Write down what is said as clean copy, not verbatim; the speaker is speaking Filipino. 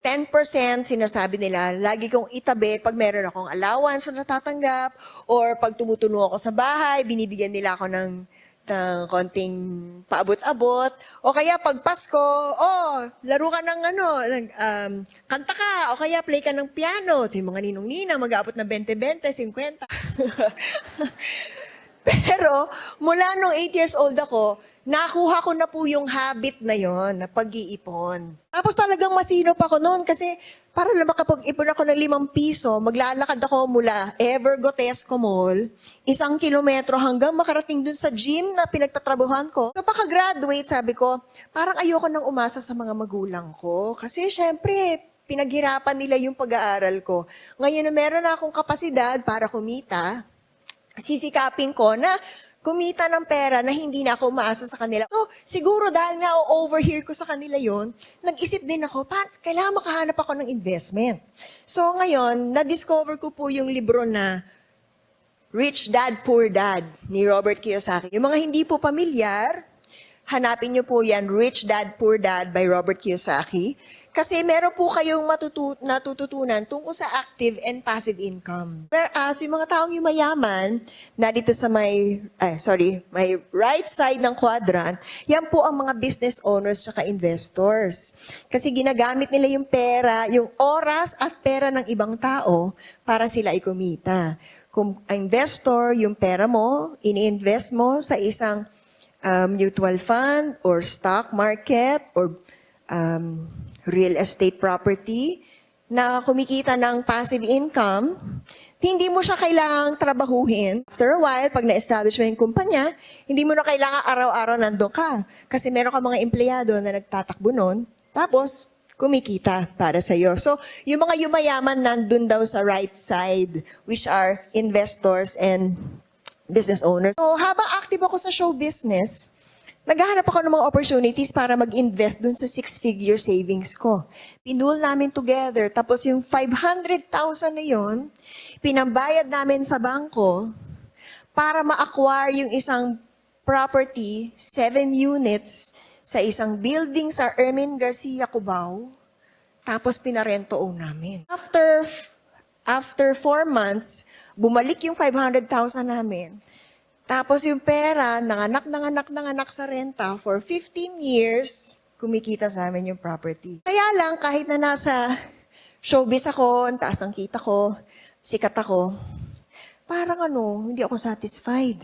10% sinasabi nila, lagi kong itabi pag meron akong allowance na natatanggap or pag tumutulong ako sa bahay, binibigyan nila ako ng konting paabot-abot. O kaya pag Pasko, laro ka ng kanta ka, o kaya play ka ng piano. So, yung mga ninong-ninang, mag-aabot na 20-20, 50. Pero, mula nung 8 years old ako, nakuha ko na po yung habit na yon na pag-iipon. Tapos talagang masinop ako noon kasi para lang makapag-ipon ako ng 5 piso, maglalakad ako mula Evergotesco Mall, 1 kilometro hanggang makarating dun sa gym na pinagtatrabuhan ko. So, pagka-graduate, sabi ko, parang ayoko nang umasa sa mga magulang ko. Kasi syempre, pinaghirapan nila yung pag-aaral ko. Ngayon na meron na akong kapasidad para kumita, sisikapin ko na kumita ng pera na hindi na ako umaasa sa kanila. So, siguro dahil na-overhear ko sa kanila yon, nag-isip din ako, kailangan makahanap ako ng investment. So, ngayon, na-discover ko po yung libro na Rich Dad, Poor Dad ni Robert Kiyosaki. Yung mga hindi po pamilyar, hanapin niyo po yan, Rich Dad, Poor Dad by Robert Kiyosaki. Kasi meron po kayong natututunan tungkol sa active and passive income. Whereas yung mga taong yumayaman, na dito sa may right side ng quadrant, yan po ang mga business owners at investors. Kasi ginagamit nila yung pera, yung oras at pera ng ibang tao para sila ay kumita. Kung investor, yung pera mo, ini-invest mo sa isang mutual fund or stock market or real estate property na kumikita ng passive income, hindi mo siya kailangang trabahuhin. After a while, pag na-establish mo yung kumpanya, hindi mo na kailangan araw-araw nandun ka. Kasi meron ka mga empleyado na nagtatakbo nun, tapos kumikita para sa iyo. So, yung mga yumayaman nandun daw sa right side, which are investors and business owners. So, habang active ako sa show business, naghahanap ako ng mga opportunities para mag-invest dun sa 6-figure savings ko. Pinul namin together, tapos yung 500,000 na yun, pinambayad namin sa bangko para ma-acquire yung isang property, 7 units, sa isang building sa Ermin Garcia, Cubao, tapos pinarento namin. After 4 months, bumalik yung 500,000 namin. Tapos yung pera, nanganak sa renta for 15 years, kumikita sa amin yung property. Kaya lang, kahit na nasa showbiz ako, ang taas ng kita ko, sikat ako, parang hindi ako satisfied.